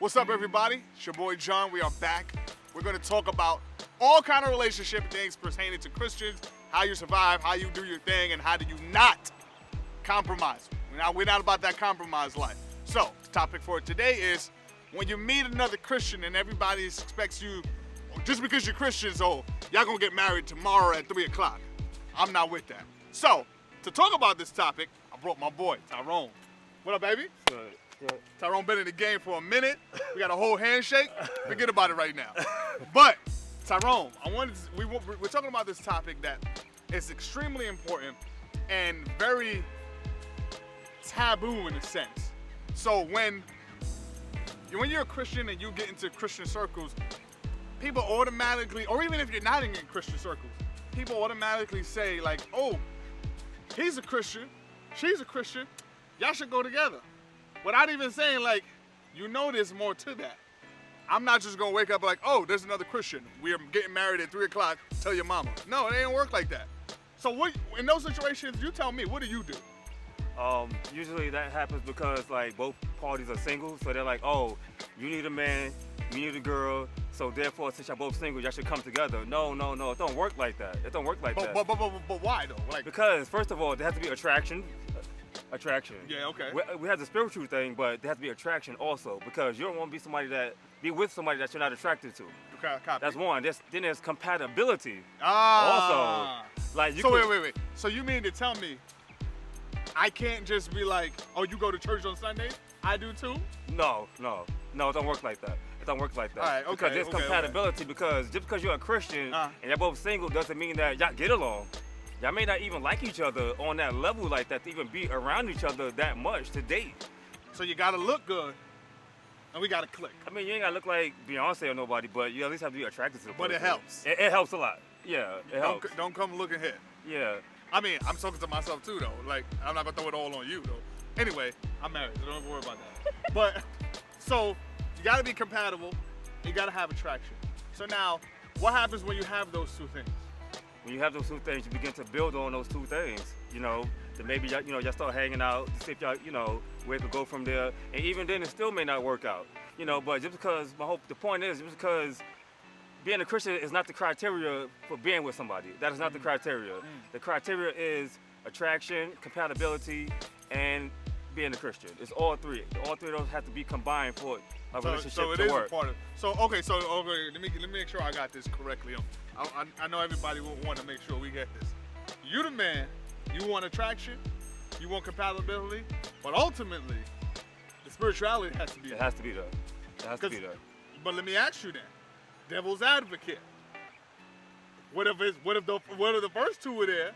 What's up, everybody? It's your boy John. We are back. We're going to talk about all kind of relationship things pertaining to Christians, how you survive, how you do your thing, and how do you not compromise. We're not about that compromise life. So, the topic for today is when you meet another Christian and everybody expects you, just because you're Christians, y'all gonna get married tomorrow at 3 o'clock. I'm not with that. So, to talk about this topic, I brought my boy, Tyrone. What up, baby? Good. Tyrone been in the game for a minute. We got a whole handshake. Forget about it right now. But Tyrone, we're talking about this topic that is extremely important and very taboo in a sense. So when you're a Christian and you get into Christian circles, people automatically, or even if you're not in Christian circles, people automatically say like, "Oh, he's a Christian, she's a Christian, y'all should go together." Without even saying, like, there's more to that. I'm not just gonna wake up like, "Oh, there's another Christian. We're getting married at 3 o'clock. Tell your mama." No, it ain't work like that. So what, in those situations, you tell me, what do you do? Usually that happens because like both parties are single, so they're like, "Oh, you need a man, you need a girl, so therefore since y'all both single, y'all should come together." No, it don't work like that. It don't work like that. But why though? Like, because first of all, there has to be attraction. Yeah, okay. We have the spiritual thing, but there has to be attraction also, because you don't want to be with somebody that you're not attracted to. Okay, copy. That's one. Then there's compatibility. Also, like wait. So you mean to tell me I can't just be like, "Oh, you go to church on Sundays? I do too"? No, it don't work like that. It don't work like that. All right, okay. Because there's compatibility. Because just because you're a Christian and you're both single doesn't mean that y'all get along. Y'all may not even like each other on that level like that to even be around each other that much to date. So you gotta look good, and we gotta click. I mean, you ain't gotta look like Beyonce or nobody, but you at least have to be attracted to the person. But it helps. It helps a lot. Yeah, it helps. Don't come looking here. Yeah. I mean, I'm talking to myself too, though. Like, I'm not gonna throw it all on you, though. Anyway, I'm married, so don't worry about that. But, so, you gotta be compatible, you gotta have attraction. So now, what happens when you have those two things? When you have those two things, you begin to build on those two things, then maybe y'all start hanging out to see if y'all, where to go from there. And even then, it still may not work out, but just because the point is, just because being a Christian is not the criteria for being with somebody. That is not the criteria. The criteria is attraction, compatibility, and being a Christian. It's all three. All three of those have to be combined for a relationship to work. So it is a part of. Okay. Let me make sure I got this correctly. I know everybody will want to make sure we get this. You the man. You want attraction. You want compatibility. But ultimately, the spirituality has to be there. It has to be there. It has to be there. But let me ask you then. Devil's advocate. What if the first two are there,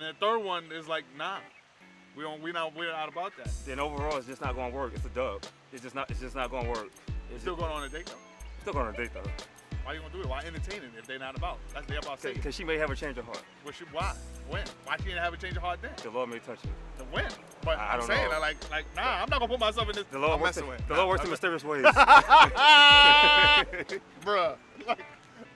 and the third one is like, nah, we're not about that. Then overall, it's just not gonna work. It's a dub. It's just not gonna work. Still going on a date though. Still going on a date though. Why you gonna do it? Why entertain it if they're not about? That's they about saying. Because she may have a change of heart. Why? When? Why she didn't have a change of heart then? The Lord may touch it. The when? But I'm saying, nah, I'm not gonna put myself in this. The Lord works in mysterious ways. Bruh.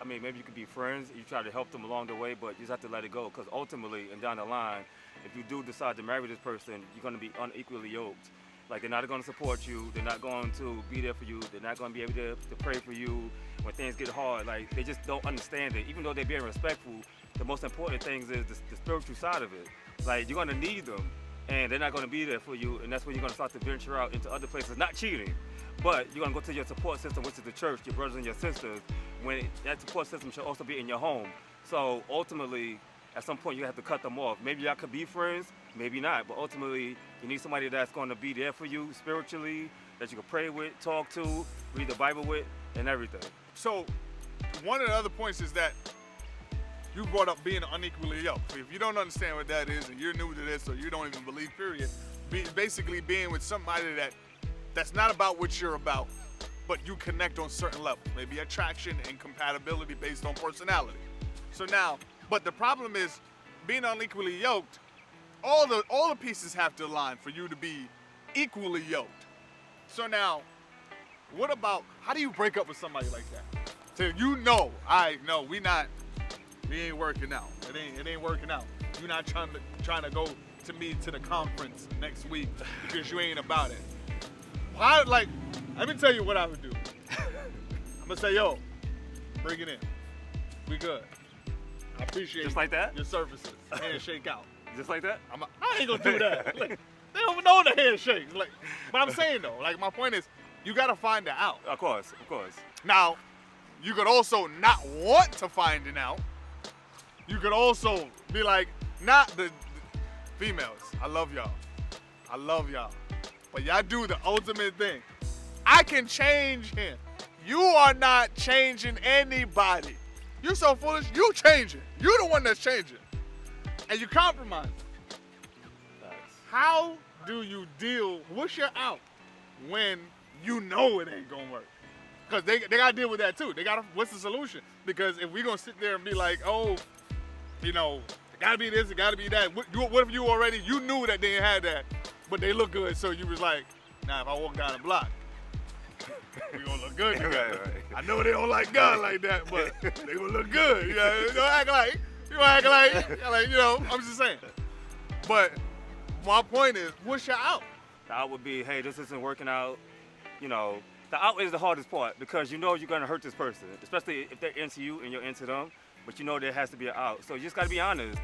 I mean, maybe you could be friends. You try to help them along the way, but you just have to let it go. Because ultimately, and down the line, if you do decide to marry this person, you're going to be unequally yoked. Like, they're not going to support you. They're not going to be there for you. They're not going to be able to pray for you when things get hard. Like, they just don't understand it. Even though they're being respectful, the most important thing is the spiritual side of it. Like, you're going to need them, and they're not going to be there for you, and that's when you're going to start to venture out into other places. Not cheating, but you're going to go to your support system, which is the church, your brothers and your sisters, when that support system should also be in your home. So ultimately, at some point, you have to cut them off. Maybe y'all could be friends, maybe not, but ultimately, you need somebody that's going to be there for you spiritually, that you can pray with, talk to, read the Bible with, and everything. So, one of the other points is that you brought up being unequally yoked. If you don't understand what that is, and you're new to this, or you don't even believe, period, basically being with somebody that's not about what you're about, but you connect on certain levels, maybe attraction and compatibility based on personality. So now, but the problem is, being unequally yoked, all the pieces have to align for you to be equally yoked. So now, what about, how do you break up with somebody like that? So we ain't working out. It ain't working out. You're not trying to go to me to the conference next week because you ain't about it. Let me tell you what I would do. I'm gonna say, yo, bring it in. We good. I appreciate Just like that? your services. Handshake out. Just like that? I ain't gonna do that. Like, they don't even know the handshake. Like, but I'm saying though, like my point is, you gotta find it out. Of course. Now, you could also not want to find it out. You could also be like, not the females. I love y'all. But y'all do the ultimate thing. I can change him. You are not changing anybody. You're so foolish. You changing. You're the one that's changing. And you compromise. Facts. How do you deal? What's your out when you know it ain't gonna work? Because they gotta deal with that too. What's the solution? Because if we gonna sit there and be like, oh, you know, it gotta be this, it gotta be that. What if you knew that they had that, but they look good, so you was like, nah, if I walk down the block, we gonna look good together. Right. I know they don't like God like that, but they gonna look good. You know, you act like, you know, I'm just saying. But my point is, what's your out? The out would be, hey, this isn't working out. You know, the out is the hardest part because you know you're gonna hurt this person, especially if they're into you and you're into them. But you know there has to be an out. So you just gotta be honest.